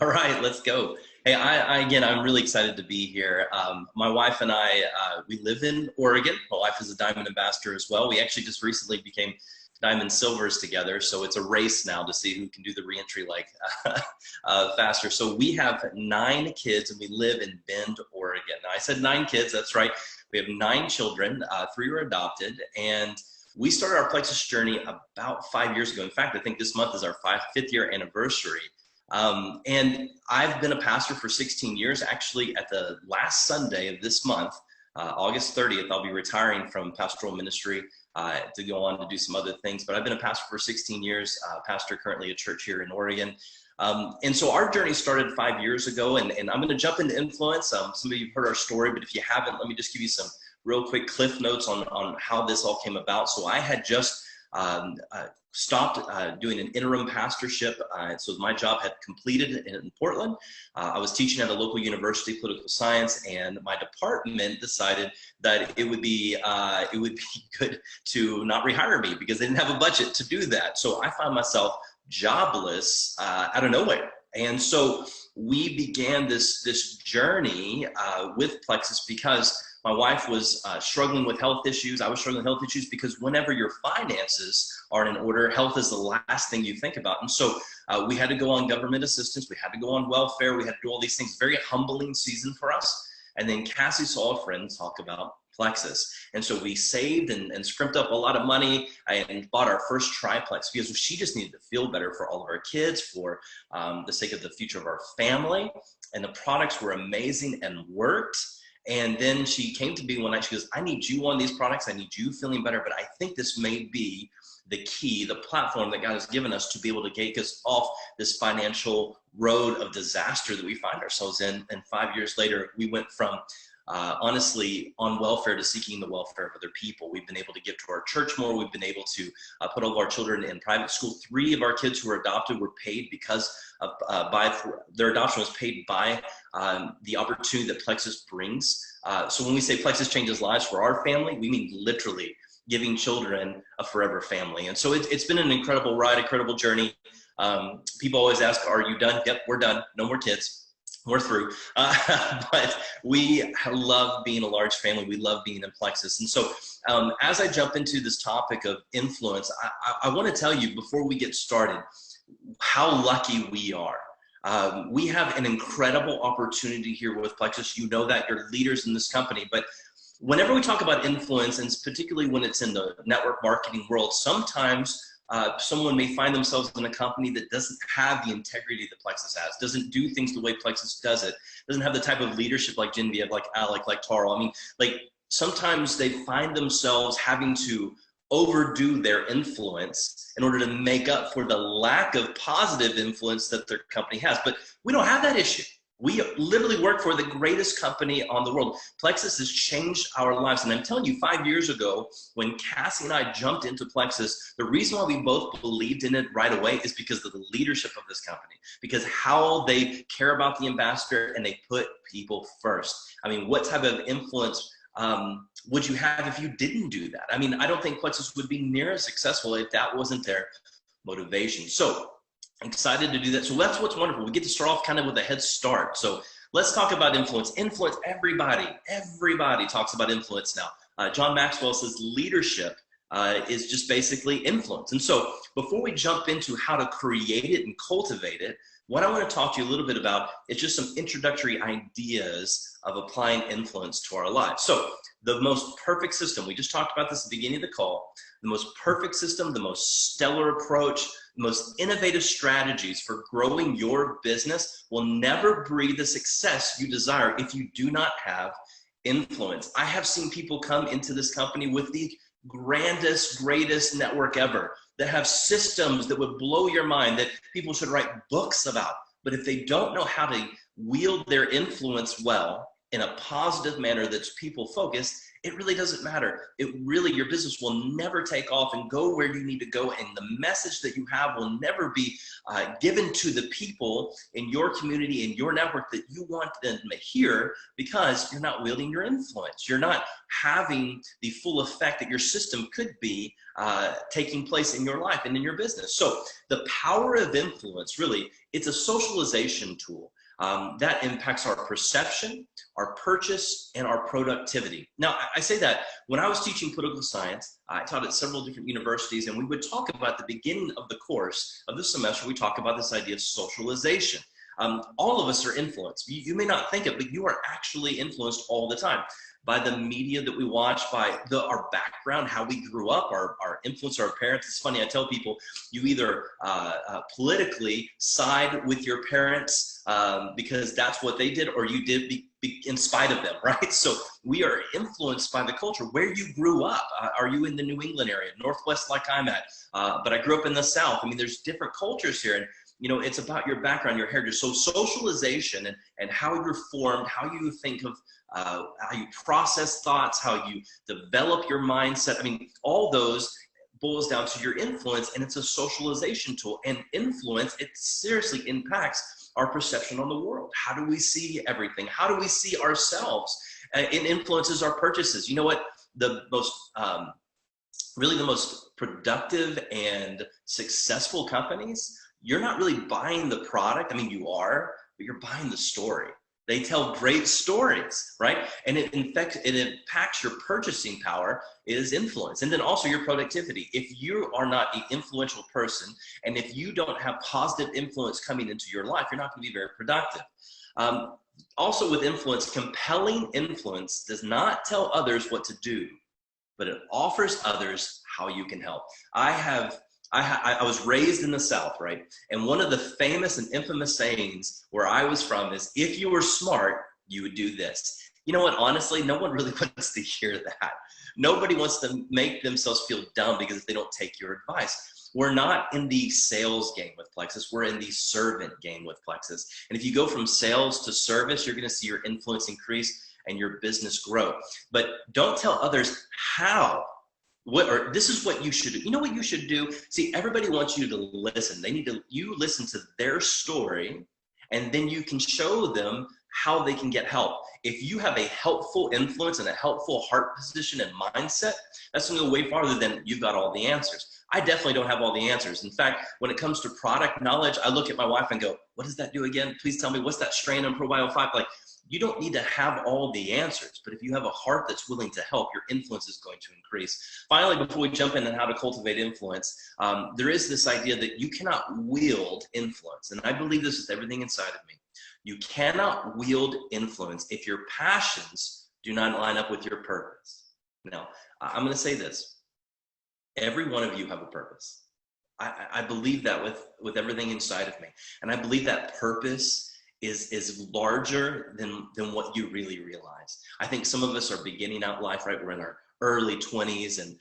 All right, let's go. Hey, again, I'm really excited to be here. My wife and I, we live in Oregon. My wife is a Diamond Ambassador as well. We actually just recently became Diamond Silvers together, so it's a race now to see who can do the reentry like faster. So we have 9 kids, and we live in Bend, Oregon. Now, I said 9 kids. That's right. We have 9 children. 3 were adopted, and we started our Plexus journey about 5 years ago. In fact, I think this month is our fifth year anniversary. And I've been a pastor for 16 years. Actually, at the last Sunday of this month, August 30th, I'll be retiring from pastoral ministry to go on to do some other things. But I've been a pastor for 16 years, pastor currently a church here in Oregon. And so our journey started 5 years ago, and I'm going to jump into influence. Some of you have heard our story, but if you haven't, let me just give you some real quick cliff notes on how this all came about. So I had just stopped doing an interim pastorship. So my job had completed in Portland. I was teaching at a local university, political science, and my department decided that it would be good to not rehire me because they didn't have a budget to do that. So I found myself jobless out of nowhere. And so we began this journey with Plexus because my wife was struggling with health issues. I was struggling with health issues because whenever your finances aren't in order, health is the last thing you think about. And so we had to go on government assistance. We had to go on welfare. We had to do all these things. Very humbling season for us. And then Cassie saw a friend talk about Plexus. And so we saved and scrimped up a lot of money and bought our first triplex because she just needed to feel better for all of our kids, for the sake of the future of our family. And the products were amazing and worked. And then she came to me one night, she goes, I need you on these products. I need you feeling better, but I think this may be the key, the platform that God has given us to be able to take us off this financial road of disaster that we find ourselves in. And 5 years later, we went from honestly on welfare to seeking the welfare of other people. We've been able to give to our church more. We've been able to put all of our children in private school. 3 of our kids who were adopted were paid because of their adoption was paid by the opportunity that Plexus brings. So when we say Plexus changes lives for our family, we mean literally giving children a forever family. And so it's been an incredible ride, incredible journey. People always ask, are you done? Yep, we're done. No more kids. We're through. But we love being a large family. We love being in Plexus. And so as I jump into this topic of influence, I want to tell you before we get started how lucky we are. We have an incredible opportunity here with Plexus. You know that you're leaders in this company, but whenever we talk about influence, and particularly when it's in the network marketing world, sometimes someone may find themselves in a company that doesn't have the integrity that Plexus has, doesn't do things the way Plexus does it, doesn't have the type of leadership like Genevieve, like Alec, like Taro. I mean, like sometimes they find themselves having to overdo their influence in order to make up for the lack of positive influence that their company has. But we don't have that issue. We literally work for the greatest company on the world. Plexus has changed our lives. And I'm telling you, 5 years ago, when Cassie and I jumped into Plexus, the reason why we both believed in it right away is because of the leadership of this company, because how they care about the ambassador and they put people first. I mean, what type of influence would you have if you didn't do that? I mean, I don't think Plexus would be near as successful if that wasn't their motivation. So excited to do that. So that's what's wonderful. We get to start off kind of with a head start. So let's talk about influence. Influence, everybody talks about influence now. John Maxwell says leadership is just basically influence. And so before we jump into how to create it and cultivate it, what I want to talk to you a little bit about is just some introductory ideas of applying influence to our lives. So the most perfect system, we just talked about this at the beginning of the call, the most perfect system, the most stellar approach, the most innovative strategies for growing your business will never breed the success you desire if you do not have influence. I have seen people come into this company with the grandest, greatest network ever, that have systems that would blow your mind, that people should write books about. But if they don't know how to wield their influence well in a positive manner that's people focused, it really doesn't matter. Your business will never take off and go where you need to go. And the message that you have will never be given to the people in your community, in your network that you want them to hear, because you're not wielding your influence. You're not having the full effect that your system could be taking place in your life and in your business. So the power of influence, really, it's a socialization tool. That impacts our perception, our purchase, and our productivity. Now, I say that when I was teaching political science, I taught at several different universities, and we would talk about the beginning of the course of the semester, we talk about this idea of socialization. All of us are influenced. You may not think it, but you are actually influenced all the time by the media that we watch, by our background, how we grew up, our influence, our parents. It's funny, I tell people, you either politically side with your parents because that's what they did, or you did in spite of them, right? So we are influenced by the culture. Where you grew up, are you in the New England area, Northwest like I'm at? But I grew up in the South. I mean, there's different cultures here. And it's about your background, your heritage. So socialization and how you're formed, how you think of, how you process thoughts, how you develop your mindset. I mean, all those boils down to your influence, and it's a socialization tool. And influence, it seriously impacts our perception on the world. How do we see everything? How do we see ourselves? It influences our purchases. You know what? Really the most productive and successful companies, you're not really buying the product. I mean, you are, but you're buying the story. They tell great stories, right? And it impacts your purchasing power, is influence. And then also your productivity. If you are not an influential person, and if you don't have positive influence coming into your life, you're not going to be very productive. Also with influence, compelling influence does not tell others what to do, but it offers others how you can help. I was raised in the South, right? And one of the famous and infamous sayings where I was from is, if you were smart, you would do this. You know what? Honestly, no one really wants to hear that. Nobody wants to make themselves feel dumb because they don't take your advice. We're not in the sales game with Plexus. We're in the servant game with Plexus. And if you go from sales to service, you're going to see your influence increase and your business grow. But don't tell others how. This is what you should do. You know what you should do? See, everybody wants you to listen. You listen to their story, and then you can show them how they can get help. If you have a helpful influence and a helpful heart position and mindset, that's going to go way farther than you've got all the answers. I definitely don't have all the answers. In fact, when it comes to product knowledge, I look at my wife and go, what does that do again? Please tell me, what's that strain on Probio 5? Like, you don't need to have all the answers, but if you have a heart that's willing to help, your influence is going to increase. Finally, before we jump in on how to cultivate influence, there is this idea that you cannot wield influence. And I believe this with everything inside of me. You cannot wield influence if your passions do not line up with your purpose. Now, I'm going to say this. Every one of you have a purpose. I believe that with everything inside of me. And I believe that purpose is larger than what you really realize. I think some of us are beginning out life, right? We're in our early 20s and,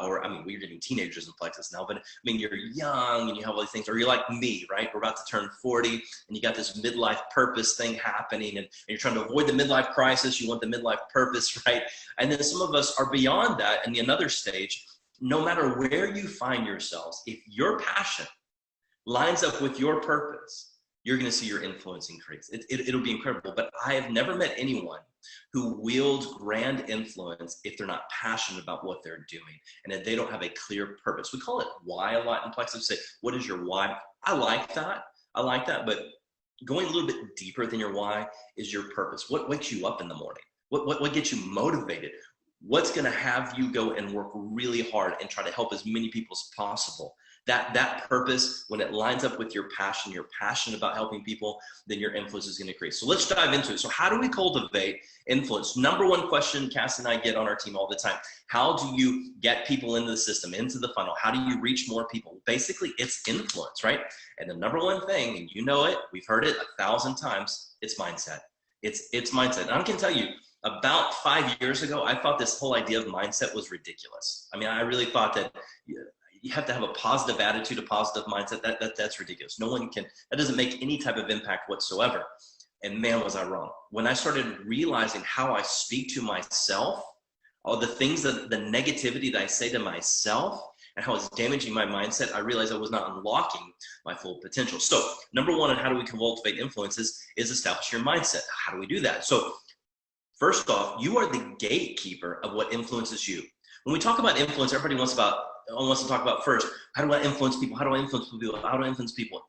we're getting teenagers in Plexus now, but I mean, you're young and you have all these things, or you're like me, right? We're about to turn 40 and you got this midlife purpose thing happening and you're trying to avoid the midlife crisis. You want the midlife purpose, right? And then some of us are beyond that in another stage. No matter where you find yourselves, if your passion lines up with your purpose, you're going to see your influence increase. It'll be incredible. But I have never met anyone who wields grand influence if they're not passionate about what they're doing and if they don't have a clear purpose. We call it why a lot in Plexus. Say, what is your why? I like that. But going a little bit deeper than your why is your purpose. What wakes you up in the morning? What gets you motivated? What's going to have you go and work really hard and try to help as many people as possible? That purpose, when it lines up with your passion, you're passionate about helping people, then your influence is going to increase. So let's dive into it. So how do we cultivate influence? Number one question Cass and I get on our team all the time. How do you get people into the system, into the funnel? How do you reach more people? Basically, it's influence, right? And the number one thing, and you know it, we've heard it 1,000 times, it's mindset. It's mindset. And I can tell you, about 5 years ago, I thought this whole idea of mindset was ridiculous. I mean, I really thought that you have to have a positive attitude, a positive mindset. That's ridiculous. No one can, that doesn't make any type of impact whatsoever. And man, was I wrong. When I started realizing how I speak to myself all the things that the negativity that I say to myself and how it's damaging my mindset, I realized I was not unlocking my full potential. So number one on how do we cultivate influences is establish your mindset. How do we do that? So first off, you are the gatekeeper of what influences you. When we talk about influence, everybody wants to talk about first, how do I influence people? How do I influence people? How do I influence people?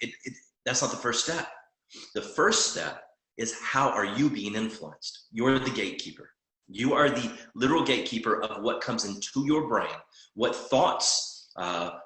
That's not the first step. The first step is how are you being influenced? You're the gatekeeper. You are the literal gatekeeper of what comes into your brain, what thoughts,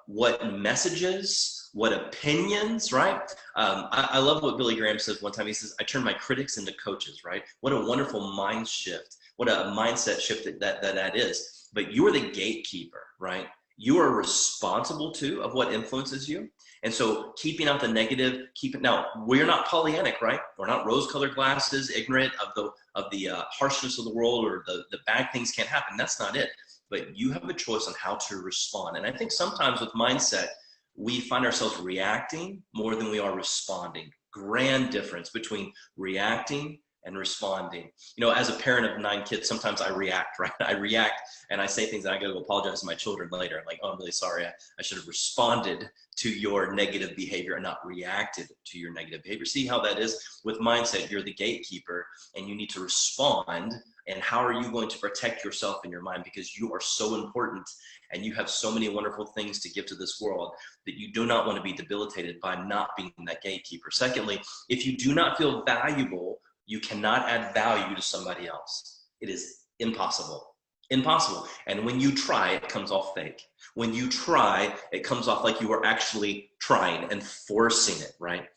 what messages, what opinions, right? I love what Billy Graham says one time. He says, I turn my critics into coaches, right? What a wonderful mind shift. What a mindset shift that is. But you're the gatekeeper, right? You are responsible too of what influences you. And so keeping out the negative, now we're not Pollyannic, right? We're not rose-colored glasses, ignorant of the harshness of the world or the bad things can't happen. That's not it. But you have a choice on how to respond. And I think sometimes with mindset, we find ourselves reacting more than we are responding. Grand difference between reacting and responding. You know, as a parent of 9 kids, sometimes I react, right? I react and I say things and I go to apologize to my children later. I'm like, oh, I'm really sorry. I should have responded to your negative behavior and not reacted to your negative behavior. See how that is? With mindset, you're the gatekeeper and you need to respond. And how are you going to protect yourself in your mind? Because you are so important and you have so many wonderful things to give to this world that you do not want to be debilitated by not being that gatekeeper. Secondly, if you do not feel valuable, you cannot add value to somebody else. It is impossible. Impossible. And when you try, it comes off fake. When you try, it comes off like you are actually trying and forcing it, right?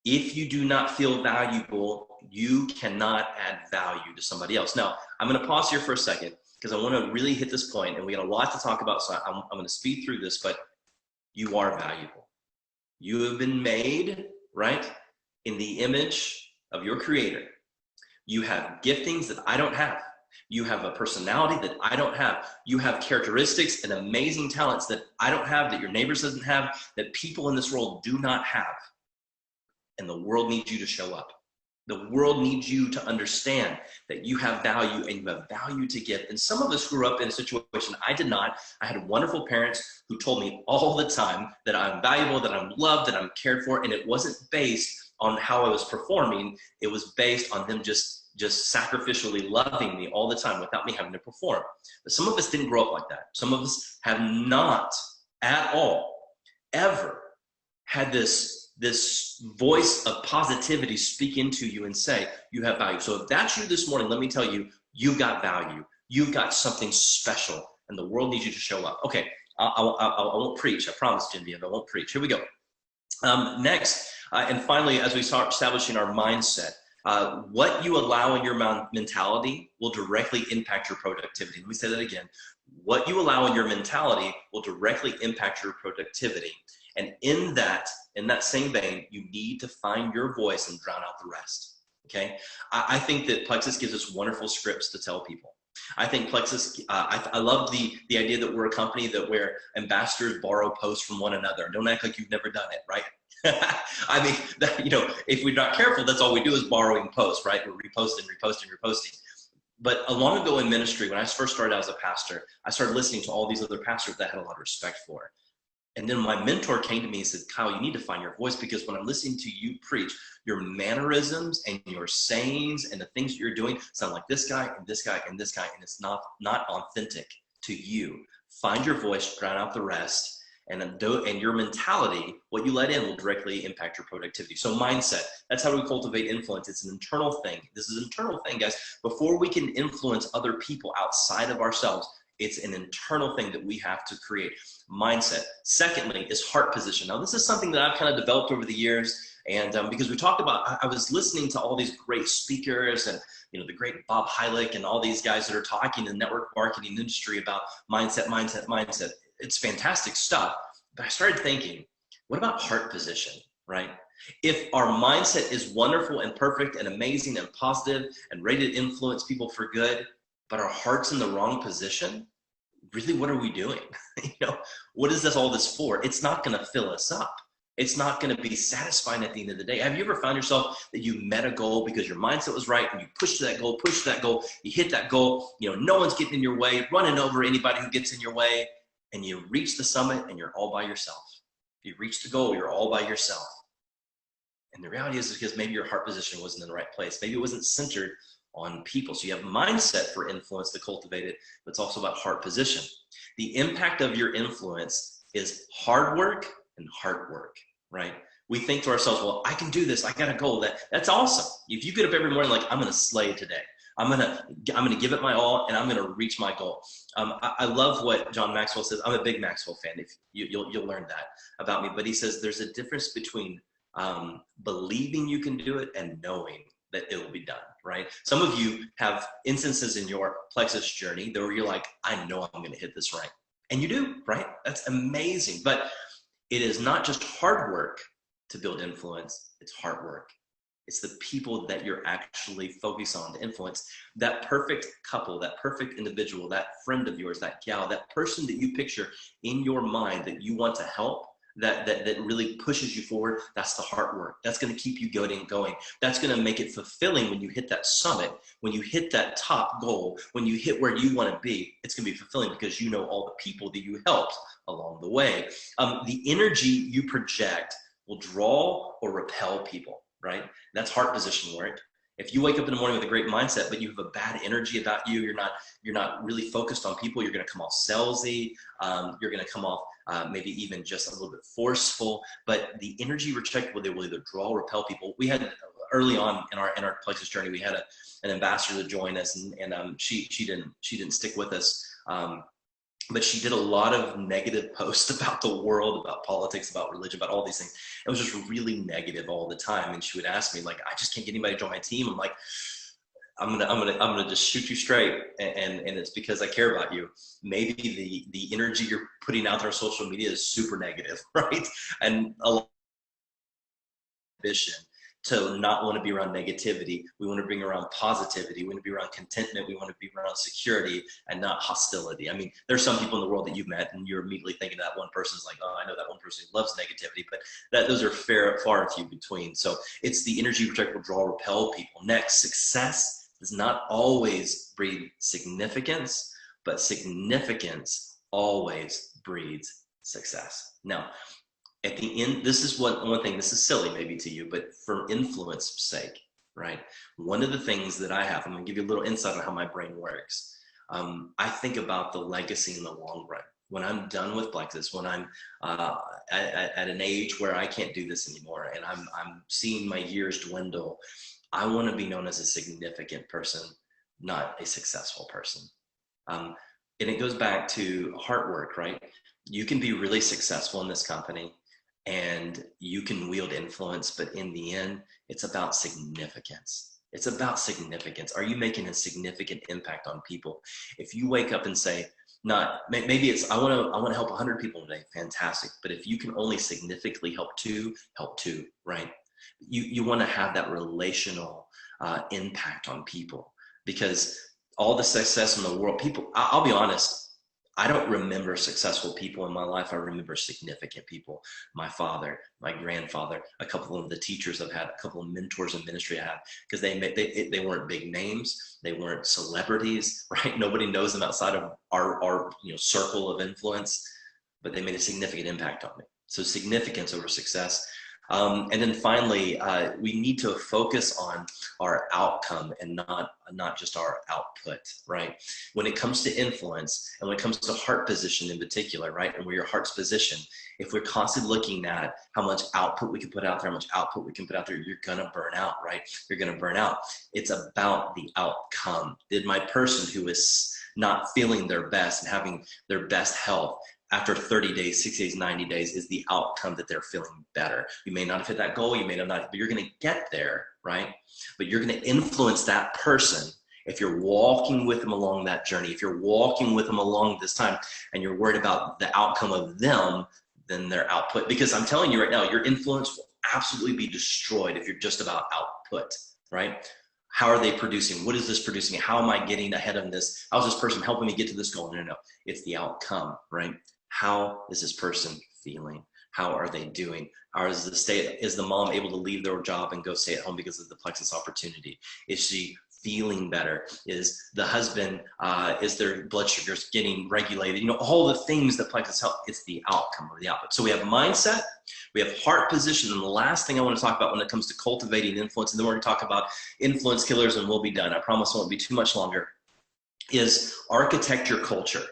If you do not feel valuable, you cannot add value to somebody else. Now, I'm going to pause here for a second because I want to really hit this point, and we got a lot to talk about, so I'm going to speed through this, but you are valuable. You have been made, right, in the image of your creator. You have giftings that I don't have. You have a personality that I don't have. You have characteristics and amazing talents that I don't have, that your neighbors doesn't have, that people in this world do not have. And the world needs you to show up. The world needs you to understand that you have value and you have value to give. And some of us grew up in a situation I did not. I had wonderful parents who told me all the time that I'm valuable, that I'm loved, that I'm cared for. And it wasn't based on how I was performing. It was based on them just sacrificially loving me all the time without me having to perform. But some of us didn't grow up like that. Some of us have not at all ever had this voice of positivity speak into you and say, you have value. So if that's you this morning, let me tell you, you've got value. You've got something special and the world needs you to show up. Okay, I won't preach. I promise, Genevieve, I won't preach. Here we go. Next, and finally, as we start establishing our mindset, what you allow in your mentality will directly impact your productivity. Let me say that again. What you allow in your mentality will directly impact your productivity. And in that same vein, you need to find your voice and drown out the rest, okay? I think that Plexus gives us wonderful scripts to tell people. I think Plexus, I love the idea that we're a company where ambassadors borrow posts from one another. Don't act like you've never done it, right? I mean, if we're not careful, that's all we do is borrowing posts, right? We're reposting. But long ago in ministry, when I first started out as a pastor, I started listening to all these other pastors that I had a lot of respect for. And then my mentor came to me and said, Kyle, you need to find your voice, because when I'm listening to you preach, your mannerisms and your sayings and the things that you're doing sound like this guy and this guy and this guy, and it's not authentic to you. Find your voice, drown out the rest, and your mentality, what you let in, will directly impact your productivity. So mindset, that's how we cultivate influence. It's an internal thing. This is an internal thing, guys. Before we can influence other people outside of ourselves, it's an internal thing that we have to create. Mindset. Secondly is heart position. Now, this is something that I've kind of developed over the years, and because we talked about, I was listening to all these great speakers and the great Bob Heilig and all these guys that are talking in the network marketing industry about mindset. It's fantastic stuff. But I started thinking, what about heart position, right? If our mindset is wonderful and perfect and amazing and positive and ready to influence people for good, but our heart's in the wrong position, really, what are we doing? What is all this for? It's not going to fill us up. It's not going to be satisfying at the end of the day. Have you ever found yourself that you met a goal because your mindset was right and you pushed to that goal, you hit that goal, no one's getting in your way, running over anybody who gets in your way, and you reach the summit and you're all by yourself. You reach the goal, you're all by yourself. And the reality is because maybe your heart position wasn't in the right place. Maybe it wasn't centered on people. So you have mindset for influence to cultivate it, but it's also about heart position. The impact of your influence is hard work and heart work, right? We think to ourselves, well, I can do this. I got a goal. That's awesome. If you get up every morning like, I'm going to slay today. I'm gonna give it my all, and I'm gonna reach my goal. I love what John Maxwell says. I'm a big Maxwell fan. If you'll learn that about me. But he says there's a difference between believing you can do it and knowing that it will be done, right? Some of you have instances in your plexus journey where you're like, I know I'm gonna hit this rank. And you do, right? That's amazing. But it is not just hard work to build influence, it's hard work. It's the people that you're actually focused on to influence. That perfect couple, that perfect individual, that friend of yours, that gal, that person that you picture in your mind that you want to help, that really pushes you forward, that's the hard work. That's going to keep you going. That's going to make it fulfilling when you hit that summit, when you hit that top goal, when you hit where you want to be. It's going to be fulfilling because you know all the people that you helped along the way. The energy you project will draw or repel people. Right? That's heart position work. If you wake up in the morning with a great mindset, but you have a bad energy about you, you're not really focused on people, you're going to come off salesy, you're going to come off maybe even just a little bit forceful, but the energy you project will either draw or repel people. We had early on in our plexus journey, we had an ambassador to join us, and she didn't stick with us. But she did a lot of negative posts about the world, about politics, about religion, about all these things. It was just really negative all the time. And she would ask me, like, I just can't get anybody to join my team. I'm like, I'm gonna just shoot you straight, and it's because I care about you. Maybe the energy you're putting out there on social media is super negative, right? And a lot of ambition to not want to be around negativity. We want to bring around positivity. We want to be around contentment. We want to be around security and not hostility. I mean, there's some people in the world that you've met and you're immediately thinking that one person's like, oh, I know that one person who loves negativity, but those are far and few between. So it's the energy project will draw, repel people. Next, success does not always breed significance, but significance always breeds success. Now, at the end, this is one thing, this is silly maybe to you, but for influence sake, right? One of the things that I have, I'm gonna give you a little insight on how my brain works. I think about the legacy in the long run. When I'm done with Plexus, when I'm at an age where I can't do this anymore and I'm seeing my years dwindle, I wanna be known as a significant person, not a successful person. And it goes back to hard work, right? You can be really successful in this company and you can wield influence, but in the end, it's about significance. It's about significance. Are you making a significant impact on people? If you wake up and say, maybe it's, I want to help 100 people today, fantastic. But if you can only significantly help two, right? You want to have that relational impact on people, because all the success in the world, I'll be honest, I don't remember successful people in my life. I remember significant people. My father, my grandfather, a couple of the teachers I've had, a couple of mentors in ministry I had, because they weren't big names. They weren't celebrities, right? Nobody knows them outside of our circle of influence, but they made a significant impact on me. So significance over success. And then finally, we need to focus on our outcome and not just our output, right? When it comes to influence and when it comes to heart position in particular, right? And where your heart's positioned, if we're constantly looking at how much output we can put out there, how much output we can put out there, you're gonna burn out, right? You're gonna burn out. It's about the outcome. Did my person who is not feeling their best and having their best health, after 30 days, 60 days, 90 days, is the outcome that they're feeling better. You may not have hit that goal, you may not, but you're gonna get there, right? But you're gonna influence that person if you're walking with them along that journey, if you're walking with them along this time and you're worried about the outcome of them, then their output. Because I'm telling you right now, your influence will absolutely be destroyed if you're just about output, right? How are they producing? What is this producing? How am I getting ahead of this? How's this person helping me get to this goal? No. It's the outcome, right? How is this person feeling? How are they doing? Is the mom able to leave their job and go stay at home because of the Plexus opportunity? Is she feeling better? Is the husband, is their blood sugars getting regulated? You know, all the things that Plexus help, it's the outcome or the output. So we have mindset, we have heart position, and the last thing I want to talk about when it comes to cultivating influence, and then we're going to talk about influence killers and we'll be done. I promise it won't be too much longer, is architecture culture.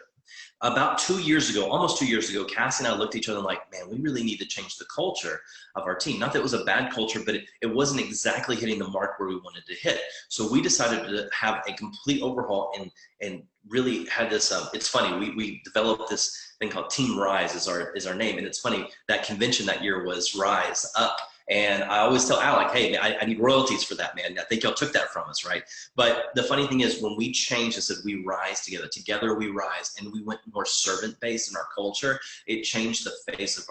About 2 years ago, almost 2 years ago, Cassie and I looked at each other like, man, we really need to change the culture of our team. Not that it was a bad culture, but it wasn't exactly hitting the mark where we wanted to hit. So we decided to have a complete overhaul and really had this, it's funny, we developed this thing called Team Rise is our name. And it's funny, that convention that year was Rise Up. And I always tell Alec, hey, man, I need royalties for that, man. I think y'all took that from us, right? But the funny thing is when we changed and said we rise together, together we rise, and we went more servant-based in our culture, it changed the face of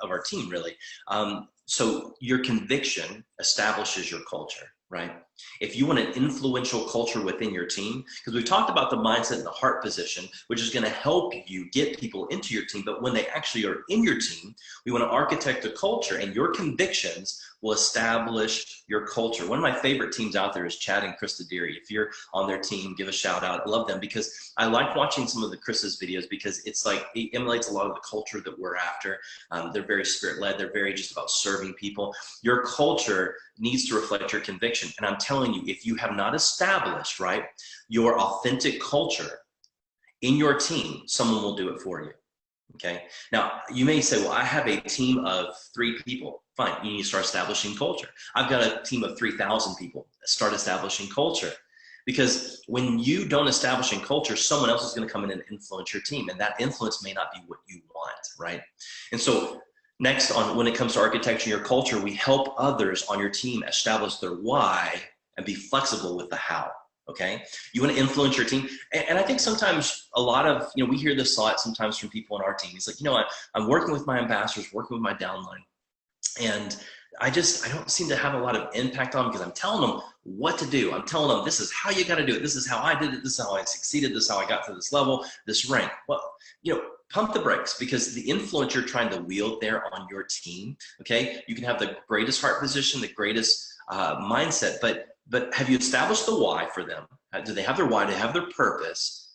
our team, really. So your conviction establishes your culture, right? If you want an influential culture within your team, because we've talked about the mindset and the heart position, which is going to help you get people into your team, but when they actually are in your team, we want to architect a culture, and your convictions will establish your culture. One of my favorite teams out there is Chad and Krista Deary. If you're on their team, give a shout out. I love them because I like watching some of the Krista's videos because it's like it emulates a lot of the culture that we're after. They're very spirit-led. They're very just about serving people. Your culture needs to reflect your conviction. And I'm telling you, if you have not established, right, your authentic culture in your team, someone will do it for you. Okay. Now you may say, well, I have a team of 3 people. Fine. You need to start establishing culture. I've got a team of 3,000 people. Start establishing culture, because when you don't establish in culture, someone else is going to come in and influence your team. And that influence may not be what you want. Right. And so next, on when it comes to architecture, your culture, we help others on your team establish their why and be flexible with the how. Okay, you want to influence your team, and I think sometimes a lot of, we hear this a lot sometimes from people on our team. It's like, I'm working with my ambassadors, working with my downline, and I don't seem to have a lot of impact on them because I'm telling them what to do. I'm telling them this is how you got to do it. This is how I did it. This is how I succeeded. This is how I got to this level, this rank. Well, pump the brakes, because the influence you're trying to wield there on your team, okay, you can have the greatest heart position, the greatest mindset, but have you established the why for them? Do they have their why? Do they have their purpose?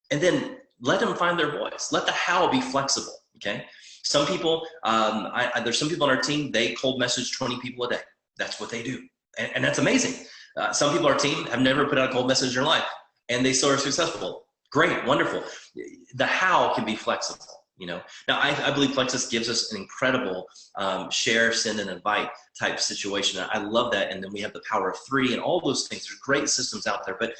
And then let them find their voice. Let the how be flexible, okay? Some people, there's some people on our team, they cold message 20 people a day. That's what they do. And that's amazing. Some people on our team have never put out a cold message in their life, and they still are successful. Great, wonderful. The how can be flexible. Now I believe Plexus gives us an incredible share, send, and invite type situation. I love that. And then we have the power of 3 and all those things. There's great systems out there, but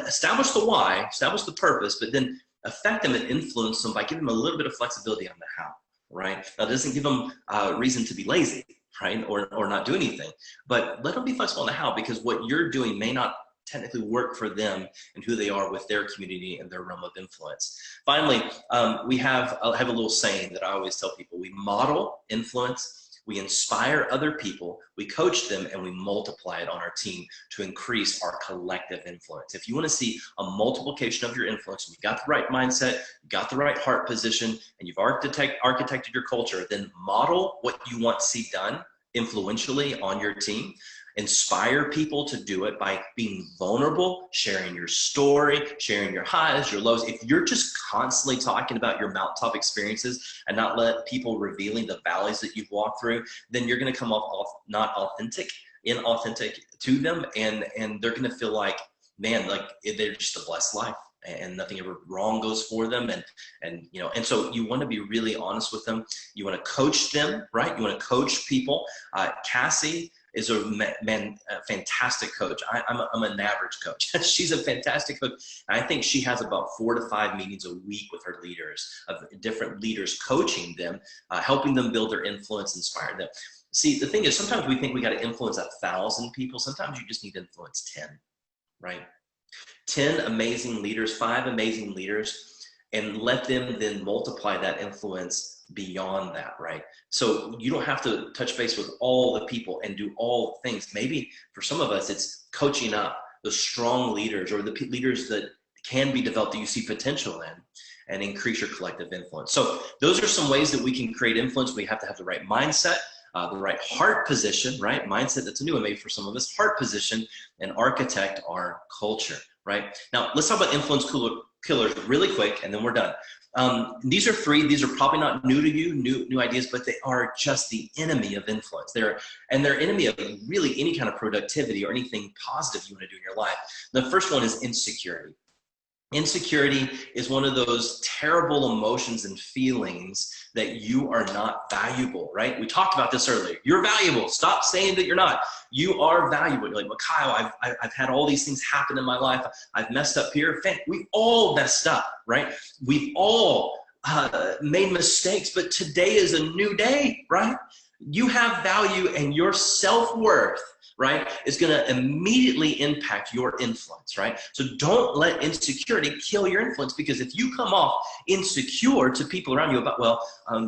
establish the why, establish the purpose, but then affect them and influence them by giving them a little bit of flexibility on the how, right? Now, it doesn't give them reason to be lazy, right? Or not do anything, but let them be flexible on the how, because what you're doing may not technically work for them and who they are with their community and their realm of influence. Finally, I have a little saying that I always tell people: we model influence, we inspire other people, we coach them, and we multiply it on our team to increase our collective influence. If you want to see a multiplication of your influence, and you got the right mindset, you got the right heart position, and you've architected your culture, then model what you want to see done influentially on your team. Inspire people to do it by being vulnerable, sharing your story, sharing your highs, your lows. If you're just constantly talking about your mountaintop experiences and not let people revealing the valleys that you've walked through, then you're going to come off not authentic, inauthentic to them, and they're going to feel like, man, like they're just a blessed life and nothing ever wrong goes for them. And so you want to be really honest with them. You want to coach them, right? You want to coach people. Cassie is a fantastic coach. I'm an average coach. She's a fantastic coach. And I think she has about 4 to 5 meetings a week with her leaders, of different leaders, coaching them, helping them build their influence, inspire them. See, the thing is, sometimes we think we got to influence 1,000 people. Sometimes you just need to influence 10, right? 10 amazing leaders, 5 amazing leaders, and let them then multiply that influence beyond that, right? So you don't have to touch base with all the people and do all the things. Maybe for some of us, it's coaching up the strong leaders or the leaders that can be developed that you see potential in, and increase your collective influence. So those are some ways that we can create influence. We have to have the right mindset, the right heart position, right? Mindset, that's a new one maybe for some of us, heart position, and architect our culture, right? Now, let's talk about influence killers really quick, and then we're done. These are three. These are probably not new to you, new ideas, but they are just the enemy of influence. They're enemy of really any kind of productivity or anything positive you want to do in your life. The first one is insecurity. Insecurity is one of those terrible emotions and feelings that you are not valuable, right? We talked about this earlier. You're valuable. Stop saying that you're not. You are valuable. You're like, well, Kyle, I've had all these things happen in my life. I've messed up here. We've all messed up, right? We've all made mistakes, but today is a new day, right? You have value, and your self-worth, right, is going to immediately impact your influence, right? So don't let insecurity kill your influence, because if you come off insecure to people around you about, well,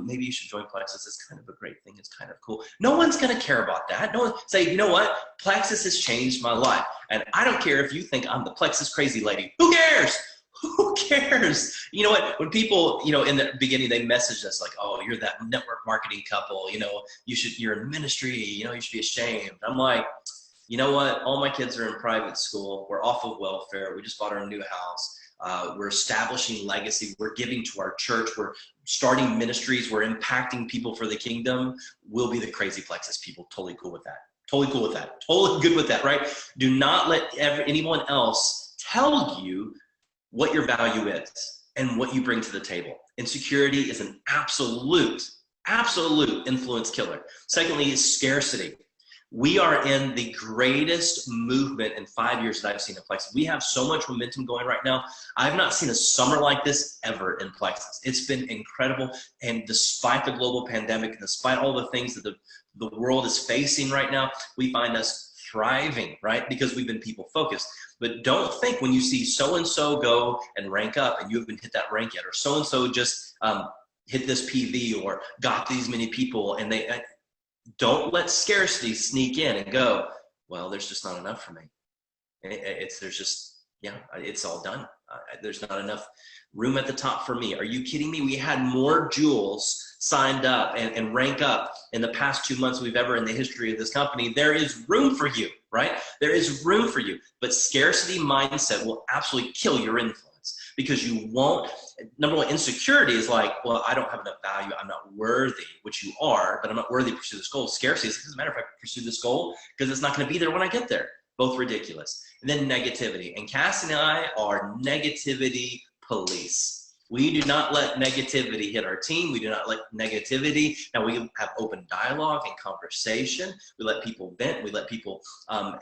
maybe you should join Plexus, it's kind of a great thing, it's kind of cool. No one's going to care about that. No one say, you know what, Plexus has changed my life, and I don't care if you think I'm the Plexus crazy lady. Who cares? Who cares? You know what? When people, in the beginning, they messaged us like, oh, you're that network marketing couple, you're in ministry, you should be ashamed. I'm like, you know what? All my kids are in private school. We're off of welfare. We just bought our new house. We're establishing legacy. We're giving to our church. We're starting ministries. We're impacting people for the kingdom. We'll be the crazy Plexus people. Totally cool with that. Totally cool with that. Totally good with that, right? Do not let anyone else tell you what your value is and what you bring to the table. Insecurity is an absolute influence killer. Secondly is scarcity. We are in the greatest movement in 5 years that I've seen in Plexus. We have so much momentum going right now. I've not seen a summer like this ever in Plexus. It's been incredible. And despite the global pandemic, despite all the things that the world is facing right now, we find us thriving, right? Because we've been people focused. But don't think when you see so-and-so go and rank up and you haven't hit that rank yet, or so-and-so just hit this PV or got these many people, and don't let scarcity sneak in and go, well, there's just not enough for me. It's all done. There's not enough room at the top for me. Are you kidding me? We had more jewels signed up and rank up in the past 2 months we've ever in the history of this company. There is room for you, right? There is room for you. But scarcity mindset will absolutely kill your influence, because you won't. Number one, insecurity is like, well, I don't have enough value. I'm not worthy, which you are, but I'm not worthy to pursue this goal. Scarcity is, it doesn't matter if I pursue this goal because it's not going to be there when I get there. Both ridiculous. And then negativity. And Cassie and I are negativity police. We do not let negativity hit our team. We do not let negativity. Now, we have open dialogue and conversation. We let people vent. We let people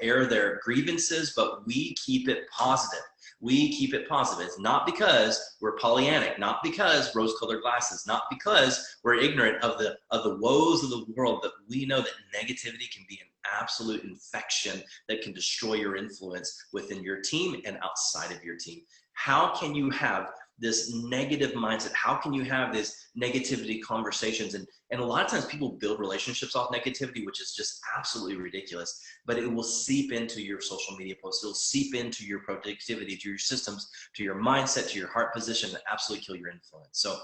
air their grievances, but we keep it positive. We keep it positive. It's not because we're Pollyannic, not because rose-colored glasses, not because we're ignorant of the woes of the world, but we know that negativity can be an absolute infection that can destroy your influence within your team and outside of your team. How can you have this negative mindset? How can you have this negativity conversations? And a lot of times people build relationships off negativity, which is just absolutely ridiculous, but it will seep into your social media posts. It'll seep into your productivity, to your systems, to your mindset, to your heart position, and absolutely kill your influence. So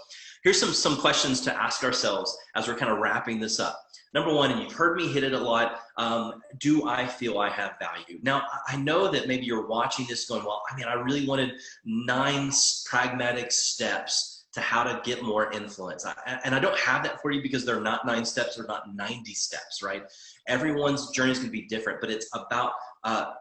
here's some questions to ask ourselves as we're kind of wrapping this up. Number one, and you've heard me hit it a lot, do I feel I have value? Now, I know that maybe you're watching this going, well, I really wanted 9 pragmatic steps to how to get more influence. And I don't have that for you because they're not 9 steps or not 90 steps, right? Everyone's journey is going to be different, but it's about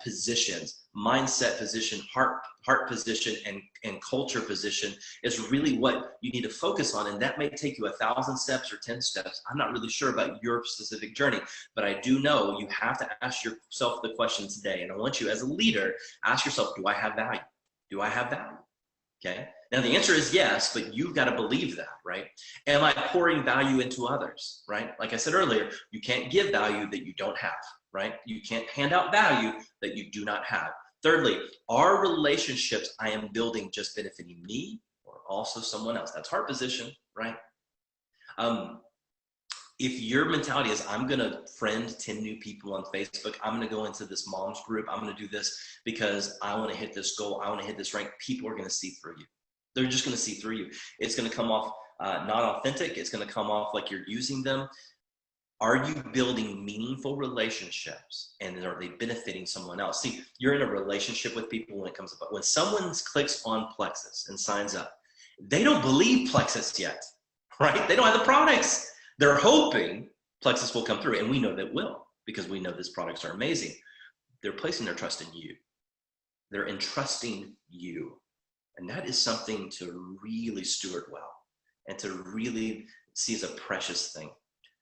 positions, mindset position, heart position, and culture position is really what you need to focus on. And that may take you 1,000 steps or 10 steps. I'm not really sure about your specific journey, but I do know you have to ask yourself the question today. And I want you as a leader, ask yourself, do I have value? Do I have value? Okay. Now the answer is yes, but you've got to believe that, right? Am I pouring value into others, right? Like I said earlier, you can't give value that you don't have, right? You can't hand out value that you do not have. Thirdly, are relationships I am building just benefiting me or also someone else? That's heart position, right? If your mentality is, I'm going to friend 10 new people on Facebook, I'm going to go into this mom's group, I'm going to do this because I want to hit this goal, I want to hit this rank, people are going to see through you. They're just going to see through you. It's going to come off not authentic. It's going to come off like you're using them. Are you building meaningful relationships, and are they benefiting someone else? See, you're in a relationship with people when it comes up. When someone clicks on Plexus and signs up, they don't believe Plexus yet, right? They don't have the products. They're hoping Plexus will come through, and we know that will, because we know these products are amazing. They're placing their trust in you. They're entrusting you. And that is something to really steward well and to really see as a precious thing.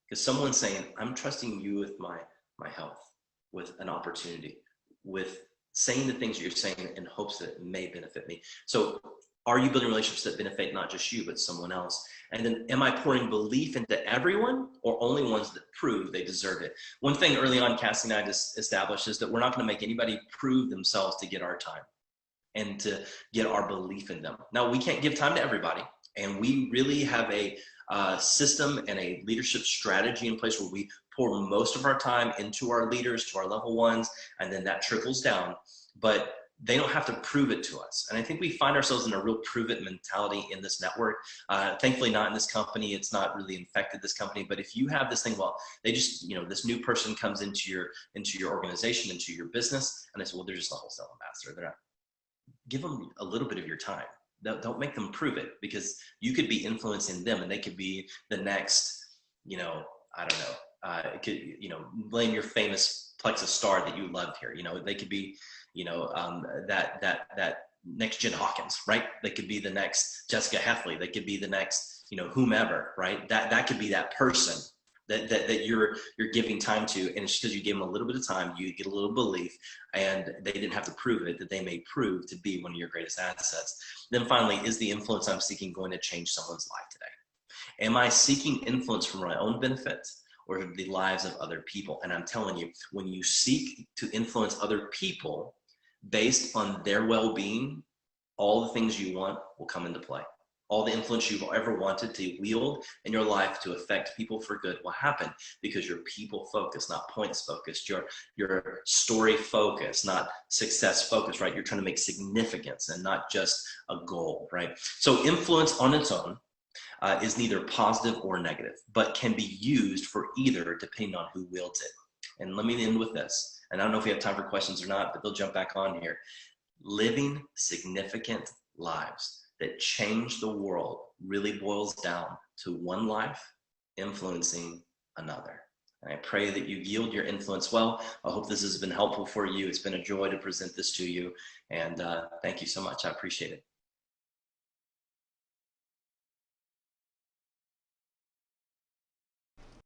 Because someone's saying, I'm trusting you with my health, with an opportunity, with saying the things you're saying in hopes that it may benefit me. So are you building relationships that benefit not just you, but someone else? And then am I pouring belief into everyone, or only ones that prove they deserve it? One thing early on, Cassie and I just established is that we're not going to make anybody prove themselves to get our time and to get our belief in them. Now, we can't give time to everybody, and we really have a system and a leadership strategy in place where we pour most of our time into our leaders, to our level ones, and then that trickles down. But they don't have to prove it to us. And I think we find ourselves in a real prove it mentality in this network. Thankfully not in this company. It's not really infected this company. But if you have this thing, well, they just, this new person comes into your organization, into your business, and they say, well, they're just a wholesale ambassador. They're not. Give them a little bit of your time. Don't make them prove it, because you could be influencing them, and they could be the next, I don't know, it could, blame your famous Plexus star that you loved here. They could be, that next Jen Hawkins, right? They could be the next Jessica Heffley. They could be the next, whomever, right? That could be that person that you're giving time to, and it's because you gave them a little bit of time, you get a little belief, and they didn't have to prove it, that they may prove to be one of your greatest assets. Then finally, is the influence I'm seeking going to change someone's life today? Am I seeking influence for my own benefit or the lives of other people? And I'm telling you, when you seek to influence other people based on their well-being, all the things you want will come into play. All the influence you've ever wanted to wield in your life to affect people for good will happen, because you're people focused, not points focused. You're story focused, not success focused, right? You're trying to make significance and not just a goal, right? So influence on its own is neither positive or negative, but can be used for either depending on who wields it. And let me end with this. And I don't know if we have time for questions or not, but they'll jump back on here. Living significant lives that change the world really boils down to one life influencing another. And I pray that you yield your influence well. I hope this has been helpful for you. It's been a joy to present this to you. And thank you so much. I appreciate it.